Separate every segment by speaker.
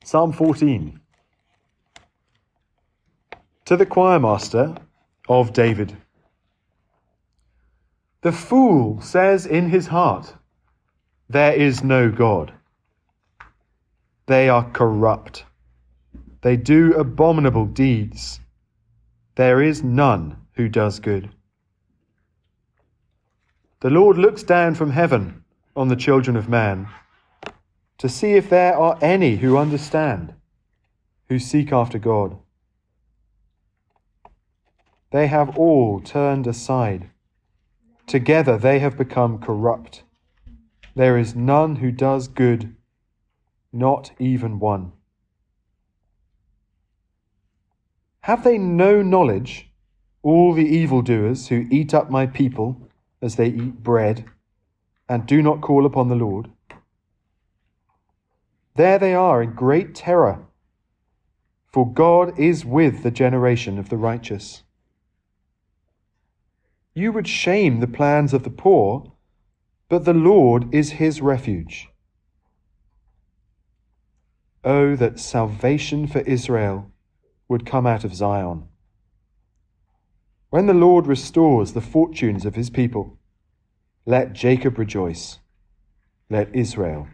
Speaker 1: Psalm 14. To the choir master of David. The fool says in his heart, there is no God. They are corrupt. They do abominable deeds. There is none who does good. The Lord looks down from heaven on the children of man to see if there are any who understand, who seek after God. They have all turned aside. Together they have become corrupt. There is none who does good, not even one. Have they no knowledge, all the evildoers who eat up my people as they eat bread, and do not call upon the Lord? There they are in great terror, for God is with the generation of the righteous. You would shame the plans of the poor, but the Lord is his refuge. Oh, that salvation for Israel would come out of Zion. When the Lord restores the fortunes of his people, let Jacob rejoice, let Israel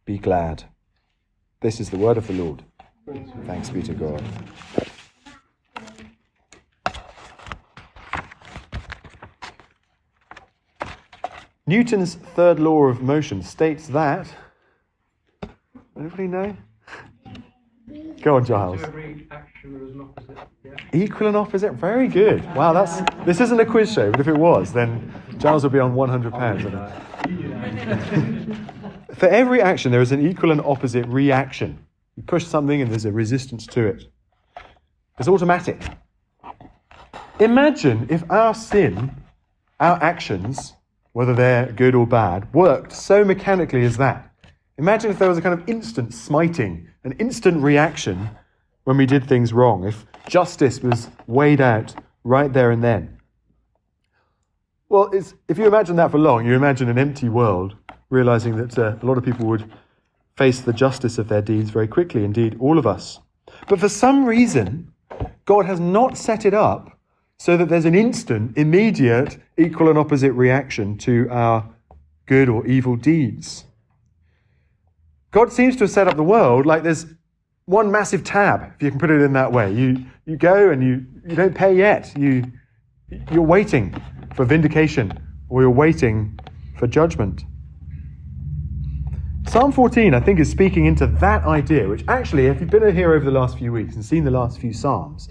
Speaker 1: be glad. This is the word of the Lord. Thanks be to God. Newton's third law of motion states that... Anybody know? Go on, Giles.
Speaker 2: Every action there is an opposite. Yeah.
Speaker 1: Equal and opposite. Very good. Wow, this isn't a quiz show, but if it was, then Giles would be on £100. For every action, there is an equal and opposite reaction. You push something and there's a resistance to it. It's automatic. Imagine if our sin, our actions, whether they're good or bad, worked so mechanically as that. Imagine if there was a kind of instant smiting, an instant reaction when we did things wrong, if justice was weighed out right there and then. Well, if you imagine that for long, you imagine an empty world, realizing that a lot of people would face the justice of their deeds very quickly, indeed, all of us. But for some reason, God has not set it up so that there's an instant, immediate, equal and opposite reaction to our good or evil deeds. God seems to have set up the world like there's one massive tab, if you can put it in that way. You go and you don't pay yet. You're waiting for vindication, or you're waiting for judgment. Psalm 14, I think, is speaking into that idea, which actually, if you've been here over the last few weeks and seen the last few Psalms,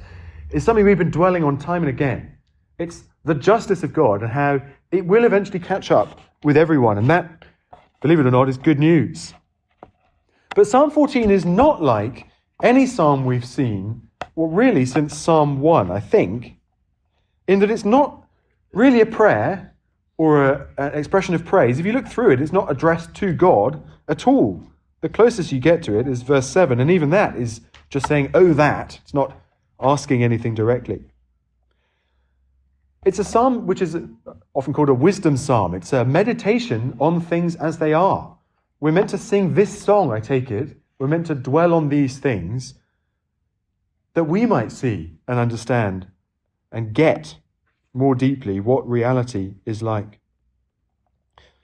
Speaker 1: is something we've been dwelling on time and again. It's the justice of God and how it will eventually catch up with everyone. And that, believe it or not, is good news. But Psalm 14 is not like any psalm we've seen, well, really since Psalm 1, I think, in that it's not really a prayer or an expression of praise. If you look through it, it's not addressed to God at all. The closest you get to it is verse 7, and even that is just saying, oh, that. It's not asking anything directly. It's a psalm which is often called a wisdom psalm. It's a meditation on things as they are. We're meant to sing this song, I take it. We're meant to dwell on these things that we might see and understand and get more deeply what reality is like.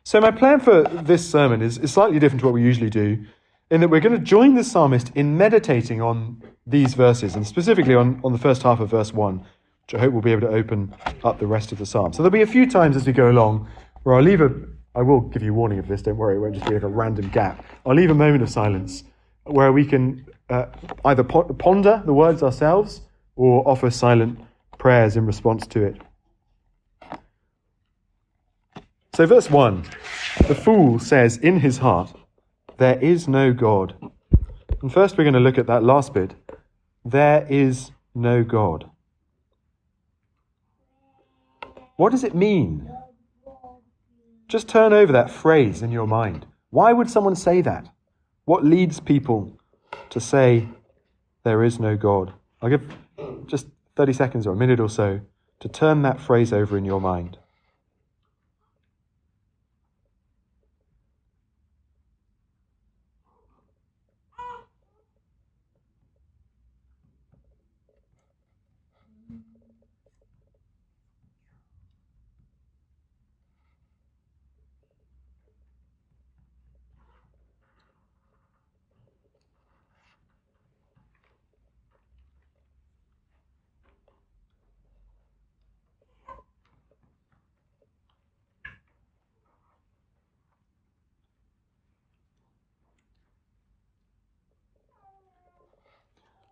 Speaker 1: So my plan for this sermon is slightly different to what we usually do, in that we're going to join the psalmist in meditating on these verses, and specifically on the first half of verse 1, which I hope we'll be able to open up the rest of the psalm. So there'll be a few times as we go along where I will give you warning of this, don't worry, it won't just be like a random gap. I'll leave a moment of silence where we can either ponder the words ourselves or offer silent prayers in response to it. So verse 1, the fool says in his heart, there is no God. And first we're going to look at that last bit. There is no God. What does it mean? Just turn over that phrase in your mind. Why would someone say that? What leads people to say there is no God? I'll give just 30 seconds or a minute or so to turn that phrase over in your mind.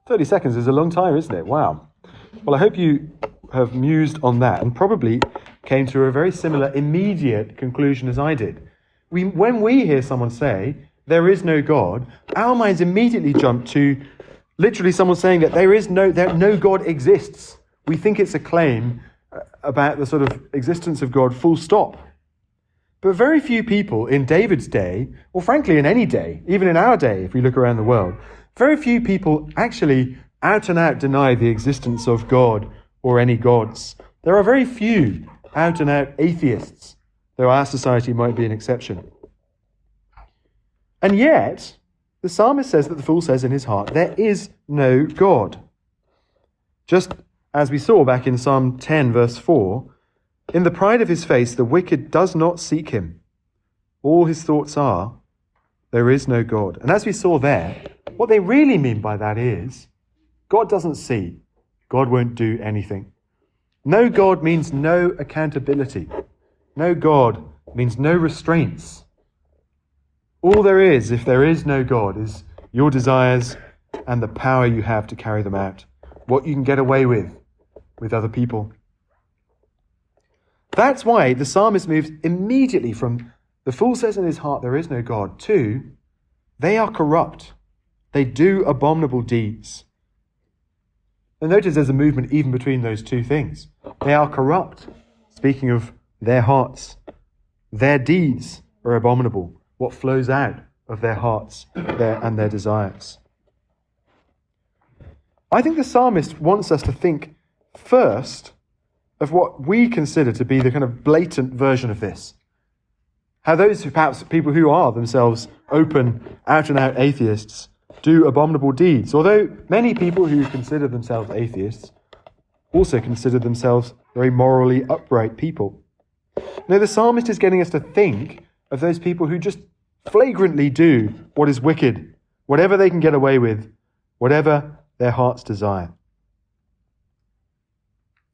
Speaker 1: 30 seconds is a long time, isn't it? Wow. Well, I hope you have mused on that and probably came to a very similar immediate conclusion as I did. When we hear someone say, there is no God, our minds immediately jump to literally someone saying that no God exists. We think it's a claim about the sort of existence of God, full stop. But very few people in David's day, or frankly in any day, even in our day, if we look around the world, very few people actually out and out deny the existence of God or any gods. There are very few out and out atheists, though our society might be an exception. And yet, the psalmist says that the fool says in his heart, there is no God. Just as we saw back in Psalm 10, verse 4, in the pride of his face, the wicked does not seek him. All his thoughts are, there is no God. And as we saw there, what they really mean by that is, God doesn't see. God won't do anything. No God means no accountability. No God means no restraints. All there is, if there is no God, is your desires and the power you have to carry them out. What you can get away with other people. That's why the psalmist moves immediately from the fool says in his heart there is no God to they are corrupt. They do abominable deeds. And notice there's a movement even between those two things. They are corrupt. Speaking of their hearts, their deeds are abominable. What flows out of their hearts and their desires. I think the psalmist wants us to think first of what we consider to be the kind of blatant version of this. How those perhaps people who are themselves open, out and out atheists do abominable deeds. Although many people who consider themselves atheists also consider themselves very morally upright people. Now the psalmist is getting us to think of those people who just flagrantly do what is wicked, whatever they can get away with, whatever their hearts desire.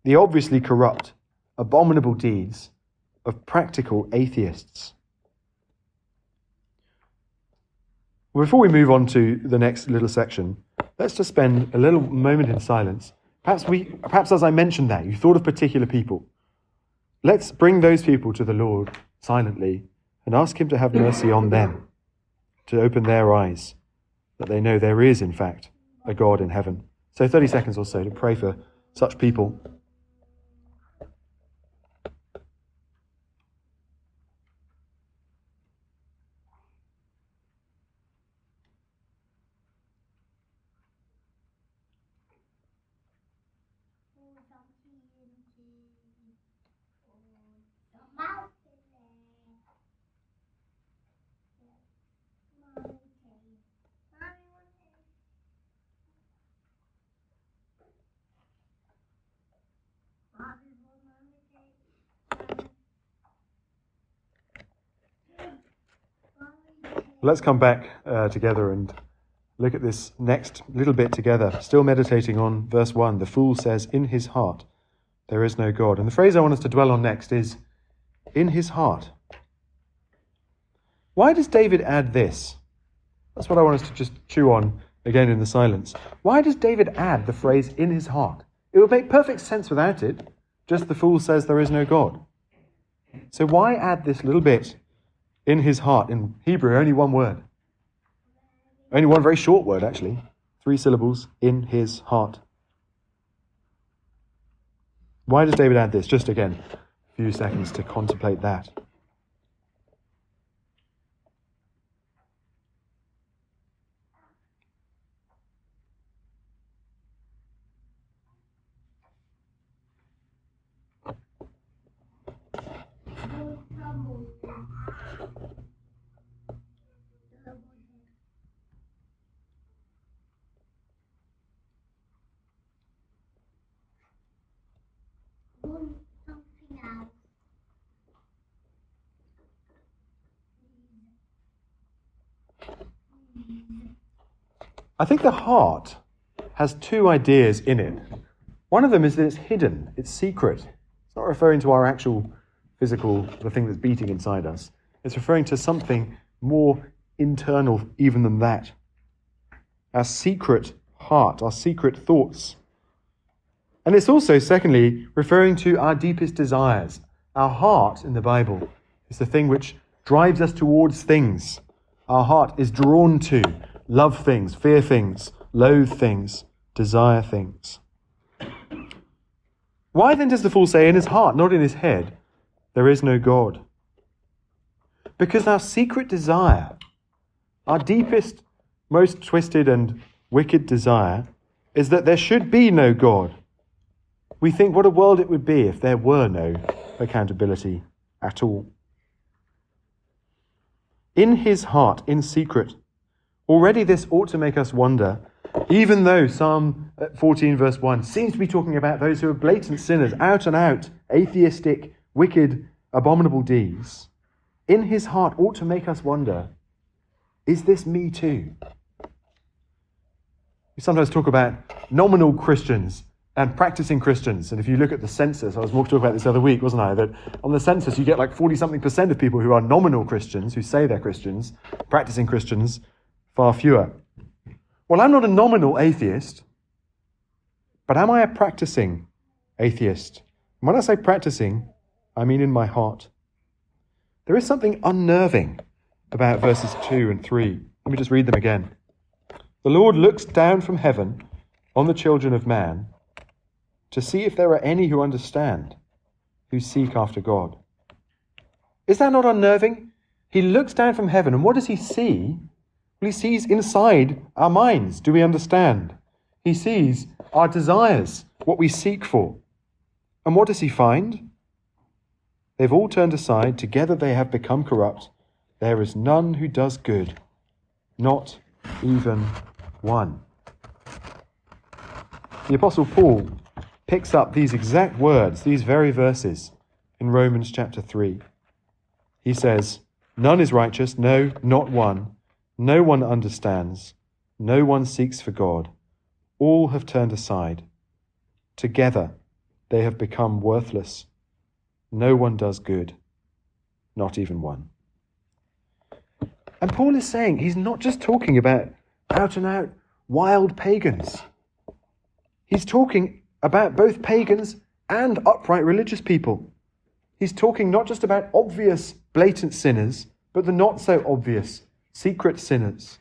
Speaker 1: The obviously corrupt, abominable deeds of practical atheists. Before we move on to the next little section, let's just spend a little moment in silence. Perhaps as I mentioned that, you thought of particular people. Let's bring those people to the Lord silently and ask him to have mercy on them, to open their eyes, that they know there is, in fact, a God in heaven. So 30 seconds or so to pray for such people. Let's come back together and look at this next little bit together. Still meditating on verse 1. The fool says, in his heart, there is no God. And the phrase I want us to dwell on next is, in his heart. Why does David add this? That's what I want us to just chew on again in the silence. Why does David add the phrase, in his heart? It would make perfect sense without it. Just the fool says there is no God. So why add this little bit? In his heart, in Hebrew, only one word. Only one very short word, actually. 3 syllables, in his heart. Why does David add this? Just again, a few seconds to contemplate that. I think the heart has 2 ideas in it. One of them is that it's hidden, it's secret. It's not referring to our actual physical, the thing that's beating inside us. It's referring to something more internal even than that. Our secret heart, our secret thoughts. And it's also, secondly, referring to our deepest desires. Our heart in the Bible is the thing which drives us towards things. Our heart is drawn to love things, fear things, loathe things, desire things. Why then does the fool say in his heart, not in his head, there is no God? Because our secret desire, our deepest, most twisted and wicked desire, is that there should be no God. We think what a world it would be if there were no accountability at all. In his heart, in secret, already this ought to make us wonder, even though Psalm 14 verse 1 seems to be talking about those who are blatant sinners, out and out, atheistic, wicked, abominable deeds, in his heart ought to make us wonder, is this me too? We sometimes talk about nominal Christians and practicing Christians. And if you look at the census, I was talking about this the other week, wasn't I? That on the census you get like 40-something% of people who are nominal Christians, who say they're Christians, practicing Christians, far fewer. Well, I'm not a nominal atheist, but am I a practicing atheist? And when I say practicing, I mean in my heart. There is something unnerving about verses 2 and 3. Let me just read them again. The Lord looks down from heaven on the children of man to see if there are any who understand, who seek after God. Is that not unnerving? He looks down from heaven, and what does he see? Well, he sees inside our minds. Do we understand? He sees our desires, what we seek for. And what does he find? They've all turned aside. Together they have become corrupt. There is none who does good, not even one. The Apostle Paul picks up these exact words, these very verses, in Romans chapter 3. He says, none is righteous, no, not one. No one understands. No one seeks for God. All have turned aside. Together they have become worthless. No one does good, not even one. And Paul is saying he's not just talking about out and out wild pagans. He's talking about both pagans and upright religious people. He's talking not just about obvious, blatant sinners, but the not so obvious, secret sinners.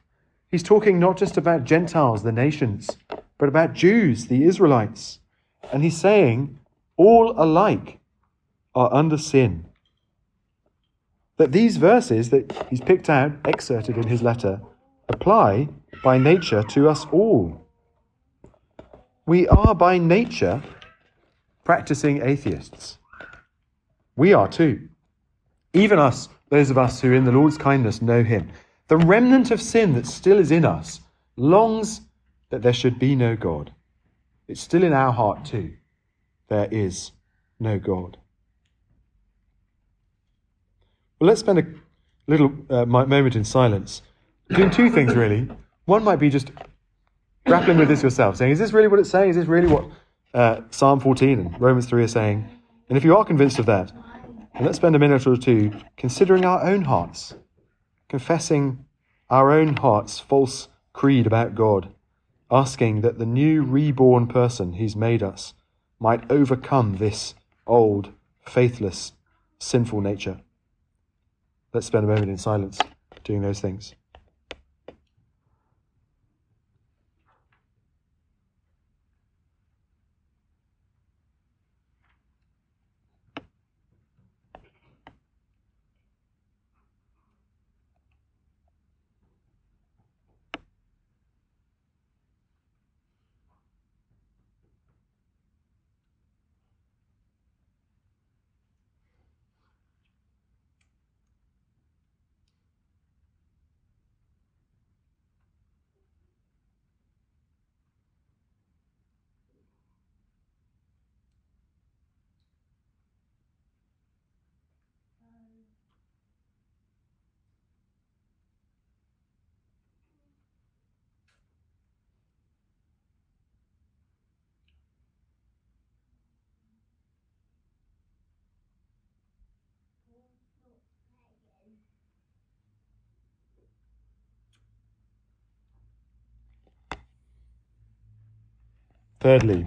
Speaker 1: He's talking not just about Gentiles, the nations, but about Jews, the Israelites. And he's saying all alike are under sin. That these verses that he's picked out, excerpted in his letter, apply by nature to us all. We are by nature practicing atheists. We are too. Even us, those of us who in the Lord's kindness know him. The remnant of sin that still is in us longs that there should be no God. It's still in our heart too. There is no God. Well, let's spend a little moment in silence doing two things really. One might be just grappling with this yourself, saying, is this really what it's saying? Is this really what Psalm 14 and Romans 3 are saying? And if you are convinced of that, then let's spend a minute or two considering our own hearts, confessing our own heart's false creed about God, asking that the new reborn person he's made us might overcome this old, faithless, sinful nature. Let's spend a moment in silence doing those things. Thirdly,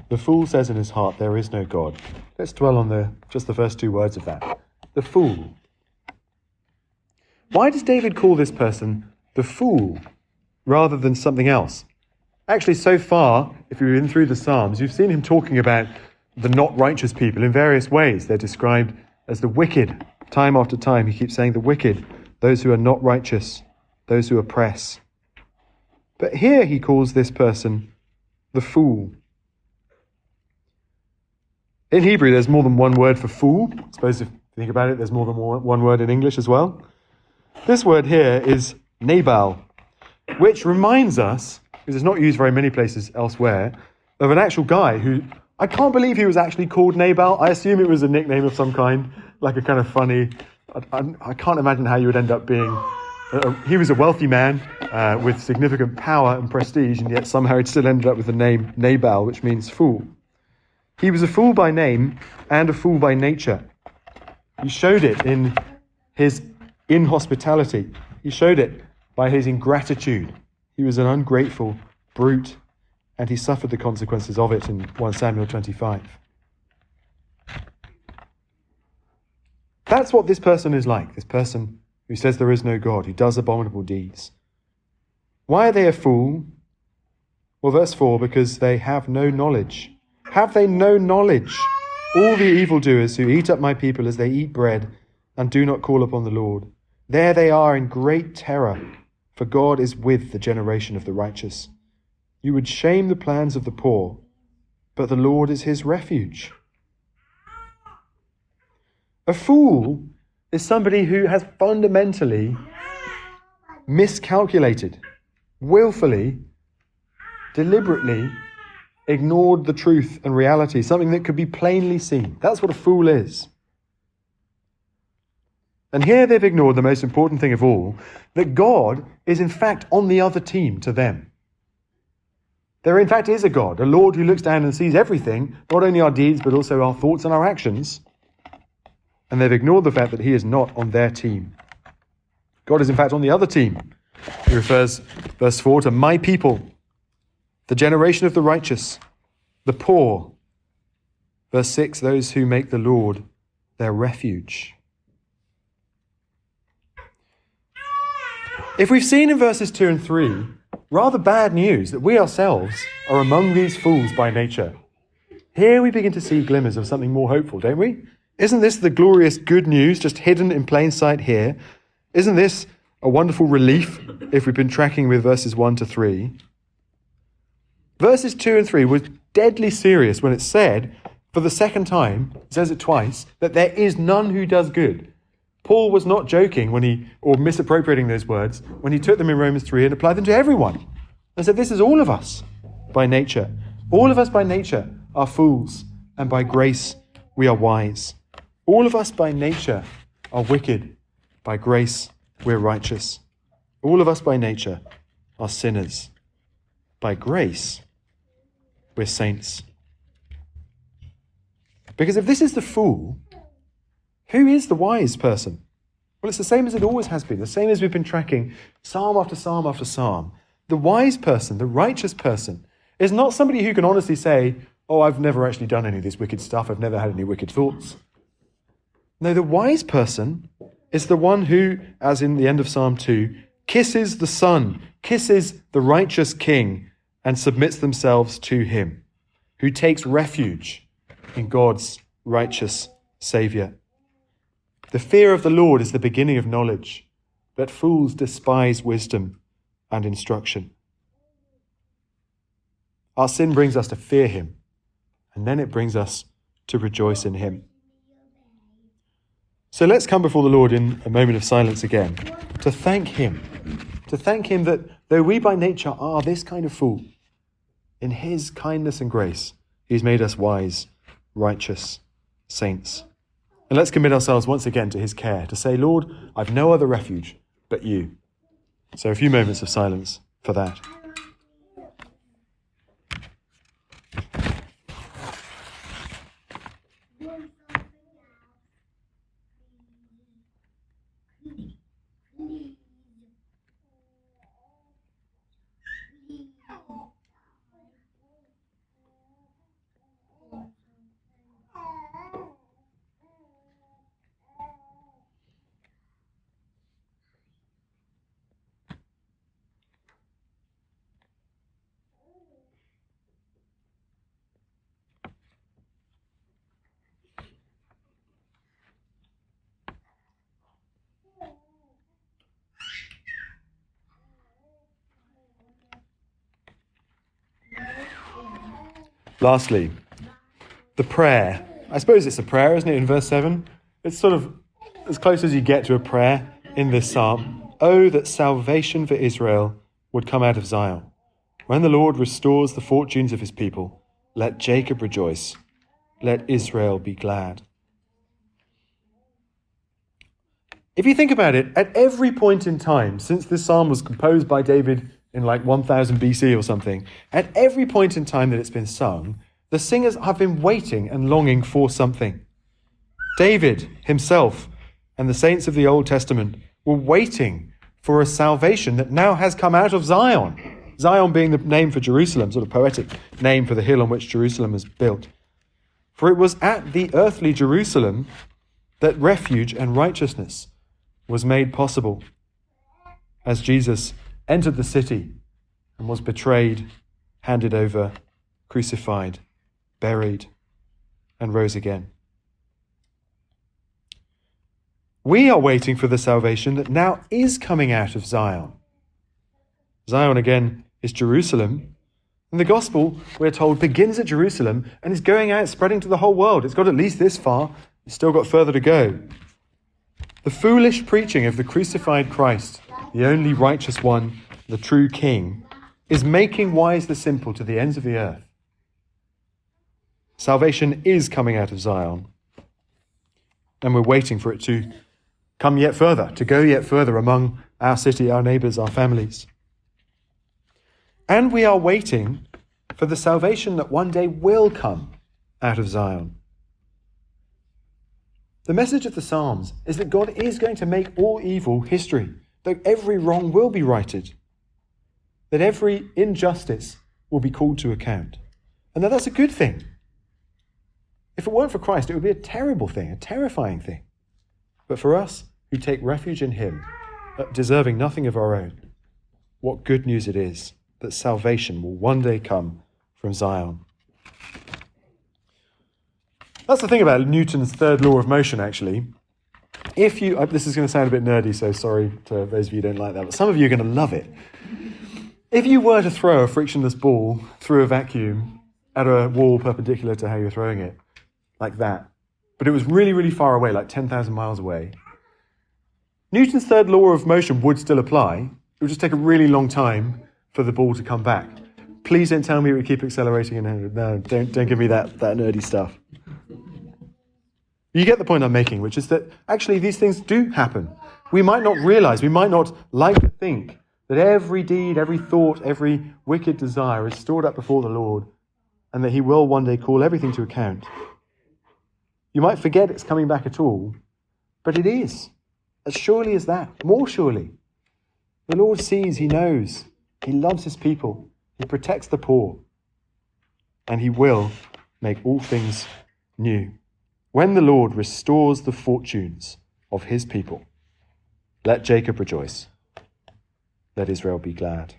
Speaker 1: the fool says in his heart, there is no God. Let's dwell on just the first two words of that. The fool. Why does David call this person the fool rather than something else? Actually, so far, if you've been through the Psalms, you've seen him talking about the not righteous people in various ways. They're described as the wicked. Time after time, he keeps saying the wicked, those who are not righteous, those who oppress. But here he calls this person the fool. In Hebrew, there's more than one word for fool. I suppose if you think about it, there's more than one word in English as well. This word here is Nabal, which reminds us, because it's not used very many places elsewhere, of an actual guy who, I can't believe he was actually called Nabal. I assume it was a nickname of some kind, like a kind of funny, I can't imagine how you would end up being. He was a wealthy man with significant power and prestige, and yet somehow he'd still ended up with the name Nabal, which means fool. He was a fool by name and a fool by nature. He showed it in his inhospitality. He showed it by his ingratitude. He was an ungrateful brute, and he suffered the consequences of it in 1 Samuel 25. That's what this person is like, this person who says there is no God, who does abominable deeds. Why are they a fool? Well, verse 4, because they have no knowledge. Have they no knowledge? All the evildoers who eat up my people as they eat bread and do not call upon the Lord. There they are in great terror, for God is with the generation of the righteous. You would shame the plans of the poor, but the Lord is his refuge. A fool is somebody who has fundamentally miscalculated, willfully, deliberately ignored the truth and reality, something that could be plainly seen. That's what a fool is. And here they've ignored the most important thing of all, that God is in fact on the other team to them. There in fact is a God, a Lord who looks down and sees everything, not only our deeds, but also our thoughts and our actions. And they've ignored the fact that he is not on their team. God is in fact on the other team. He refers, verse 4, to my people, the generation of the righteous, the poor. Verse 6, those who make the Lord their refuge. If we've seen in verses 2 and 3 rather bad news that we ourselves are among these fools by nature, here we begin to see glimmers of something more hopeful, don't we? Isn't this the glorious good news just hidden in plain sight here? Isn't this a wonderful relief if we've been tracking with verses 1 to 3? Verses 2 and 3 were deadly serious when it said, for the second time, it says it twice, that there is none who does good. Paul was not joking or misappropriating those words when he took them in Romans 3 and applied them to everyone. And said, this is all of us by nature. All of us by nature are fools, and by grace we are wise. All of us by nature are wicked. By grace we're righteous. All of us by nature are sinners. By grace we're saints. Because if this is the fool, who is the wise person? Well, it's the same as it always has been, the same as we've been tracking psalm after psalm after psalm. The wise person, the righteous person, is not somebody who can honestly say, oh, I've never actually done any of this wicked stuff, I've never had any wicked thoughts. No, the wise person is the one who, as in the end of Psalm 2, kisses the Son, kisses the righteous King, and submits themselves to him, who takes refuge in God's righteous Saviour. The fear of the Lord is the beginning of knowledge, but fools despise wisdom and instruction. Our sin brings us to fear him, and then it brings us to rejoice in him. So let's come before the Lord in a moment of silence again, to thank him that though we by nature are this kind of fool, in his kindness and grace, he's made us wise, righteous saints. And let's commit ourselves once again to his care, to say, Lord, I've no other refuge but you. So a few moments of silence for that. Lastly, the prayer. I suppose it's a prayer, isn't it, in verse 7? It's sort of as close as you get to a prayer in this psalm. Oh, that salvation for Israel would come out of Zion. When the Lord restores the fortunes of his people, let Jacob rejoice. Let Israel be glad. If you think about it, at every point in time, since this psalm was composed by David in like 1000 BC or something, at every point in time that it's been sung, the singers have been waiting and longing for something. David himself and the saints of the Old Testament were waiting for a salvation that now has come out of Zion. Zion being the name for Jerusalem, sort of poetic name for the hill on which Jerusalem is built. For it was at the earthly Jerusalem that refuge and righteousness was made possible as Jesus entered the city and was betrayed, handed over, crucified, buried, and rose again. We are waiting for the salvation that now is coming out of Zion. Zion, again, is Jerusalem. And the gospel, we're told, begins at Jerusalem and is going out, spreading to the whole world. It's got at least this far. It's still got further to go. The foolish preaching of the crucified Christ, the only righteous one, the true King, is making wise the simple to the ends of the earth. Salvation is coming out of Zion. And we're waiting for it to come yet further, to go yet further among our city, our neighbours, our families. And we are waiting for the salvation that one day will come out of Zion. The message of the Psalms is that God is going to make all evil history, that every wrong will be righted, that every injustice will be called to account. And that's a good thing. If it weren't for Christ, it would be a terrible thing, a terrifying thing. But for us who take refuge in him, deserving nothing of our own, what good news it is that salvation will one day come from Zion. That's the thing about Newton's third law of motion, actually. This is going to sound a bit nerdy, so sorry to those of you who don't like that, but some of you are going to love it. If you were to throw a frictionless ball through a vacuum at a wall perpendicular to how you're throwing it, like that, but it was really, really far away, like 10,000 miles away, Newton's third law of motion would still apply. It would just take a really long time for the ball to come back. Please don't tell me we keep accelerating and no, don't give me that nerdy stuff. You get the point I'm making, which is that actually these things do happen. We might not realize, we might not like to think that every deed, every thought, every wicked desire is stored up before the Lord and that he will one day call everything to account. You might forget it's coming back at all, but it is. As surely as that, more surely. The Lord sees, he knows, he loves his people, he protects the poor, and he will make all things new. When the Lord restores the fortunes of his people, let Jacob rejoice. Let Israel be glad.